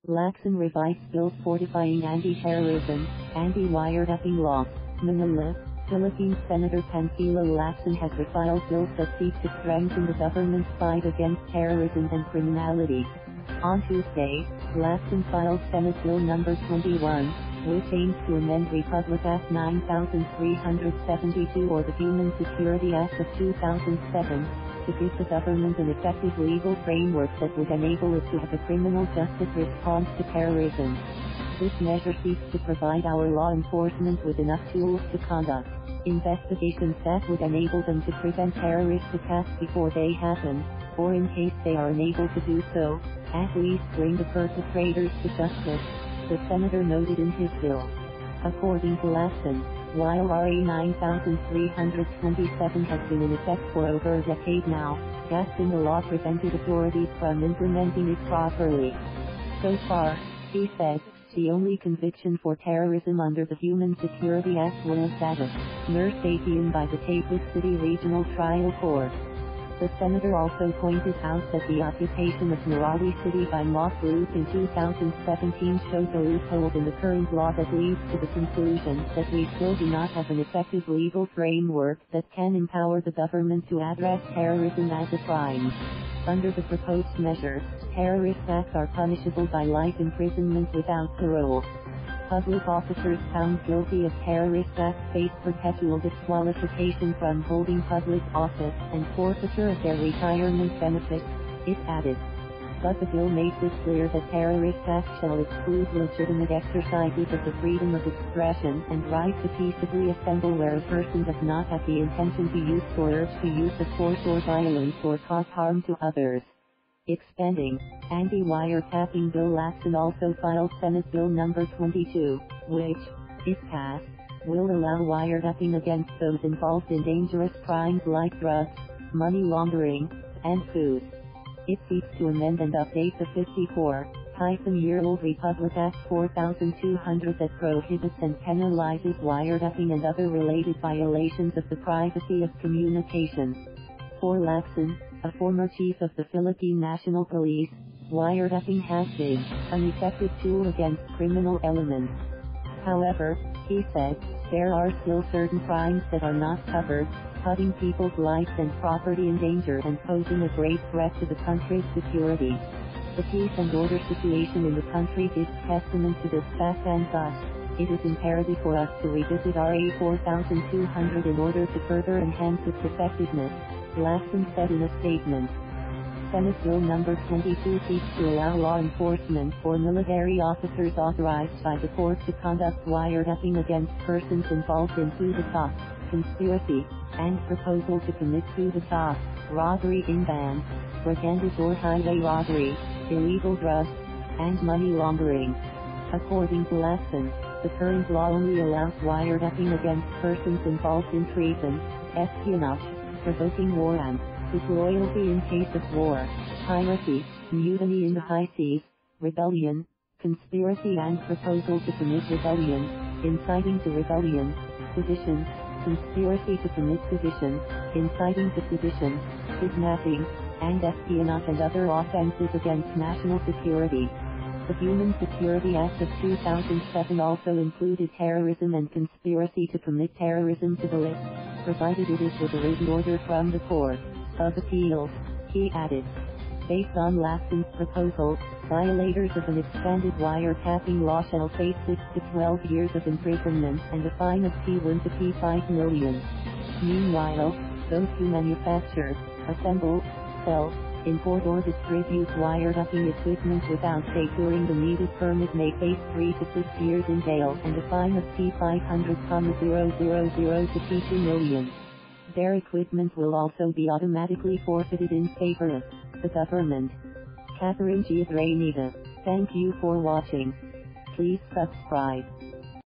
Lacson revives bills fortifying anti-terrorism, anti-wiretapping law. Manila, Philippines Senator Panfilo Lacson has refiled bills that seek to strengthen the government's fight against terrorism and criminality. On Tuesday, Lacson filed Senate Bill No. 21, which aims to amend Republic Act 9372 or the Human Security Act of 2007, to give the government an effective legal framework that would enable it to have a criminal justice response to terrorism. This measure seeks to provide our law enforcement with enough tools to conduct investigations that would enable them to prevent terrorist attacks before they happen, or in case they are unable to do so, at least bring the perpetrators to justice, the senator noted in his bill. According to Lacson, while RA 9327 has been in effect for over a decade now, gaps in the law prevented authorities from implementing it properly. So far, he said, the only conviction for terrorism under the Human Security Act was that of Nur Sapian by the Dapitan City Regional Trial Court. The senator also pointed out that the occupation of Marawi City by mob group in 2017 shows a loophole in the current law that leads to the conclusion that we still do not have an effective legal framework that can empower the government to address terrorism as a crime. Under the proposed measure, terrorist acts are punishable by life imprisonment without parole. Public officers found guilty of terrorist acts face perpetual disqualification from holding public office and forfeiture of their retirement benefits, it added. But the bill makes it clear that terrorist acts shall exclude legitimate exercises of the freedom of expression and right to peaceably assemble where a person does not have the intention to use or urge to use of force or violence or cause harm to others. Expanding anti-wiretapping bill, Lacson also filed Senate Bill No. 22, which, if passed, will allow wiretapping against those involved in dangerous crimes like drugs, money laundering, and coups. It seeks to amend and update the 54-year-old Republic Act 4200 that prohibits and penalizes wiretapping and other related violations of the privacy of communications. For Lacson, a former chief of the Philippine National Police, wiretapping has been an effective tool against criminal elements. However, he said, there are still certain crimes that are not covered, putting people's lives and property in danger and posing a great threat to the country's security. The peace and order situation in the country gives testament to this fact, and thus, it is imperative for us to revisit RA 4200 in order to further enhance its effectiveness, Lacson said in a statement. Senate Bill No. 22 seeks to allow law enforcement for military officers authorized by the court to conduct wiretapping against persons involved in coup d'etat, conspiracy, and proposal to commit coup d'etat, robbery in bands, brigandage or highway robbery, illegal drugs, and money laundering. According to Lacson, the current law only allows wiretapping against persons involved in treason, espionage, provoking war and disloyalty in case of war, piracy, mutiny in the high seas, rebellion, conspiracy and proposal to commit rebellion, inciting to rebellion, sedition, conspiracy to commit sedition, inciting to sedition, kidnapping, and espionage and other offenses against national security. The Human Security Act of 2007 also included terrorism and conspiracy to commit terrorism to the list, provided it is with a written order from the Court of Appeals, he added. Based on Lacson's proposal, violators of an expanded wiretapping law shall face 6 to 12 years of imprisonment and a fine of P1 to P5 million. Meanwhile, those who manufacture, assemble, sell, import or distribute wiretapping equipment without securing the needed permit may face 3 to 6 years in jail and a fine of P500,000 to P2 million. Their equipment will also be automatically forfeited in favor of the government. Catherine G. Drainida. Thank you for watching. Please subscribe.